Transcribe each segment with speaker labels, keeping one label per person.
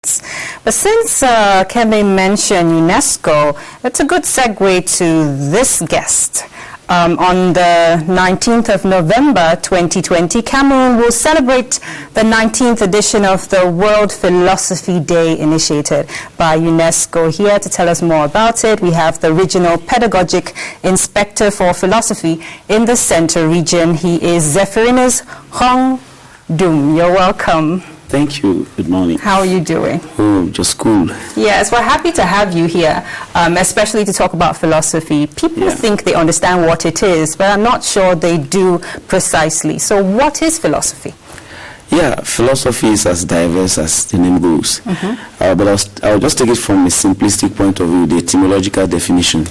Speaker 1: But since Kemi mentioned UNESCO, it's a good segue to this guest. On the 19th of November 2020, Cameroon will celebrate the 19th edition of the World Philosophy Day initiated by UNESCO. Here to tell us more about it, we have the Regional Pedagogic Inspector for Philosophy in the Central Region. He is Zephyrinus Hong Dum. You're welcome.
Speaker 2: Thank you. Good morning.
Speaker 1: How are you doing?
Speaker 2: Oh, just cool.
Speaker 1: Yes, we're happy to have you here, especially to talk about philosophy. People think they understand what it is, but I'm not sure they do precisely. So what is philosophy?
Speaker 2: Yeah, philosophy is as diverse as the name goes. But I'll just take it from a simplistic point of view, the etymological definition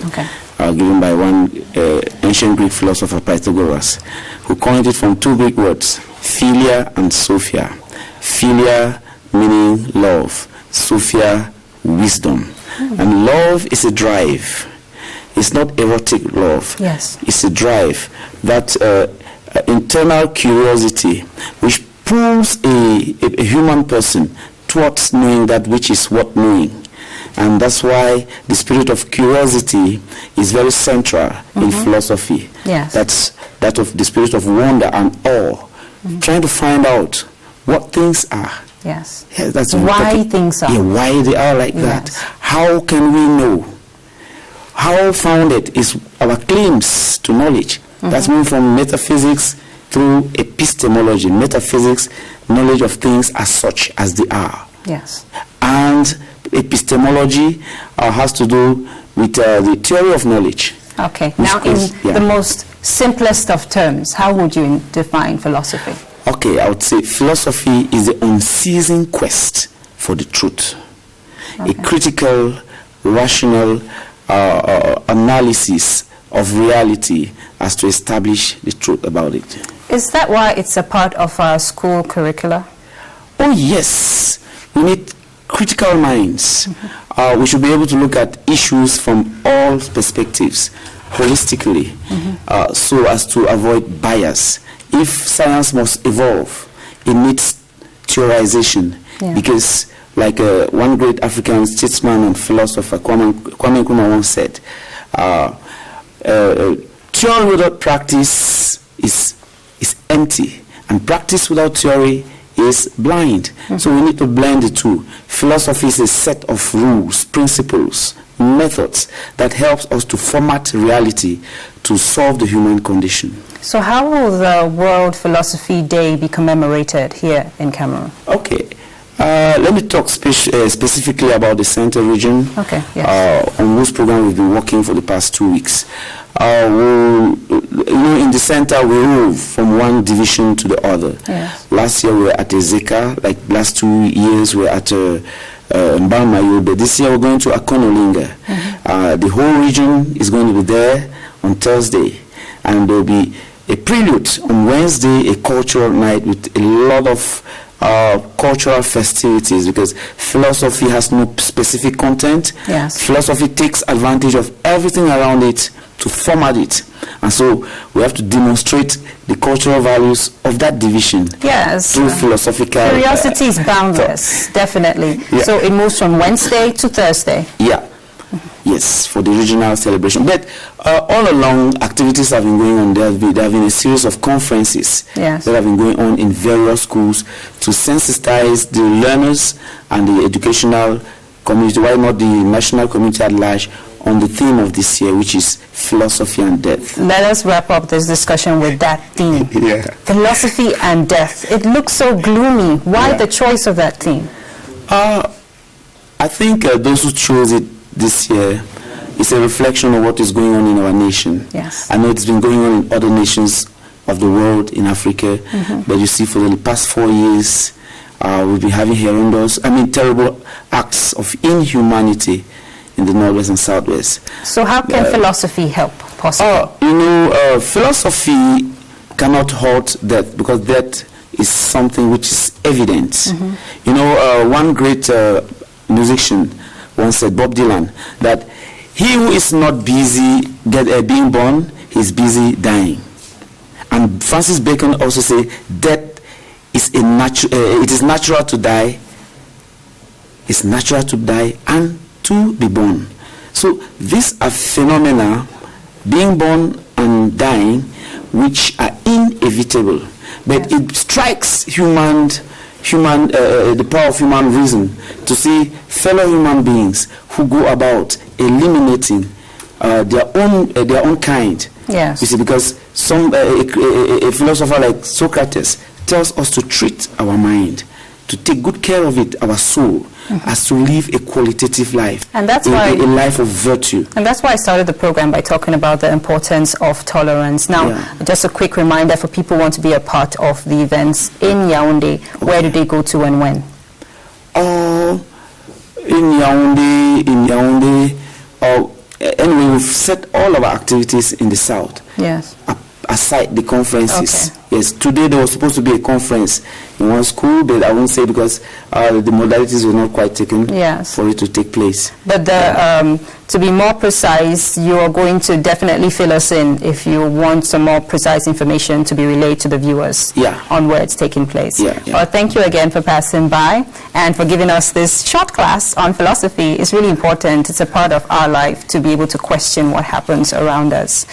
Speaker 2: given by one ancient Greek philosopher, Pythagoras, who coined it from two Greek words, philia and sophia. Philia meaning love, sophia wisdom. And love is a drive. It's not erotic love.
Speaker 1: Yes.
Speaker 2: It's a drive, that internal curiosity which pulls a human person towards knowing that which is worth knowing. And that's why the spirit of curiosity is very central in philosophy.
Speaker 1: Yes.
Speaker 2: That's that of the spirit of wonder and awe, trying to find out what things are.
Speaker 1: Yes.
Speaker 2: Yeah, that's
Speaker 1: why things are.
Speaker 2: Yeah, why they are like that. How can we know? How founded is our claims to knowledge? That's moving from metaphysics through epistemology. Metaphysics, knowledge of things as such as they are.
Speaker 1: Yes.
Speaker 2: And epistemology has to do with the theory of knowledge.
Speaker 1: Okay. Now, in the most simplest of terms, how would you define philosophy?
Speaker 2: Okay, I would say philosophy is the unceasing quest for the truth. A critical, rational analysis of reality as to establish the truth about it.
Speaker 1: Is that why it's a part of our school curricula?
Speaker 2: Oh yes, we need critical minds. We should be able to look at issues from all perspectives, holistically, so as to avoid bias. If science must evolve, it needs theorization, because like one great African statesman and philosopher, Kwame Nkrumah, once said, theory without practice is empty, and practice without theory is blind. So we need to blend the two. Philosophy is a set of rules, principles, methods that helps us to format reality to solve the human condition.
Speaker 1: So how will the World Philosophy Day be commemorated here in Cameroon?
Speaker 2: Okay. Let me talk specifically about the Central Region, on whose program we've been working for the past 2 weeks. In the center, we move from one division to the other. Yes. Last year we were at Ezeka, like last 2 years we were at Mbamayo, but this year we're going to Akonolinga. The whole region is going to be there on Thursday, and there will be a prelude on Wednesday, a cultural night with a lot of cultural festivities, because philosophy has no specific content.
Speaker 1: Yes.
Speaker 2: Philosophy takes advantage of everything around it to format it, and so we have to demonstrate the cultural values of that division.
Speaker 1: Yes.
Speaker 2: Through philosophical
Speaker 1: curiosity is boundless, definitely. Yeah. So it moves from Wednesday to Thursday.
Speaker 2: Yeah. Yes, for the regional celebration. But all along, activities have been going on. There have been a series of conferences that have been going on in various schools to sensitize the learners and the educational community, why not the national community at large, on the theme of this year, which is philosophy and death.
Speaker 1: Let us wrap up this discussion with that theme. Philosophy and death. It looks so gloomy. Why the choice of that theme?
Speaker 2: I think those who chose it this year is a reflection of what is going on in our nation.
Speaker 1: Yes.
Speaker 2: I know it's been going on in other nations of the world, in Africa, but you see, for the past 4 years, we've been having horrendous, terrible acts of inhumanity in the Northwest and Southwest. So how can philosophy help, possibly? Philosophy cannot halt death, because death is something which is evident. One great musician once said, Bob Dylan, that he who is not busy being born, he's busy dying. And Francis Bacon also said, death is it is natural to die. it's natural to die and to be born. So these are phenomena, being born and dying, which are inevitable. But it strikes the power of human reason to see fellow human beings who go about eliminating their own kind.
Speaker 1: Yes.
Speaker 2: You see, because a philosopher like Socrates tells us to treat our mind, to take good care of it, our soul, as to live a qualitative life,
Speaker 1: and that's
Speaker 2: a
Speaker 1: why
Speaker 2: life of virtue.
Speaker 1: And that's why I started the program by talking about the importance of tolerance. Now, just a quick reminder for people who want to be a part of the events in Yaoundé. Where do they go to and when?
Speaker 2: In Yaoundé, anyway, we've set all our activities in the south.
Speaker 1: Yes.
Speaker 2: Aside the conferences.
Speaker 1: Okay.
Speaker 2: Yes, today there was supposed to be a conference in one school, but I won't say because the modalities were not quite taken for it to take place.
Speaker 1: But to be more precise, you are going to definitely fill us in if you want some more precise information to be relayed to the viewers on where it's taking place. Well, thank you again for passing by and for giving us this short class on philosophy. It's really important. It's a part of our life to be able to question what happens around us.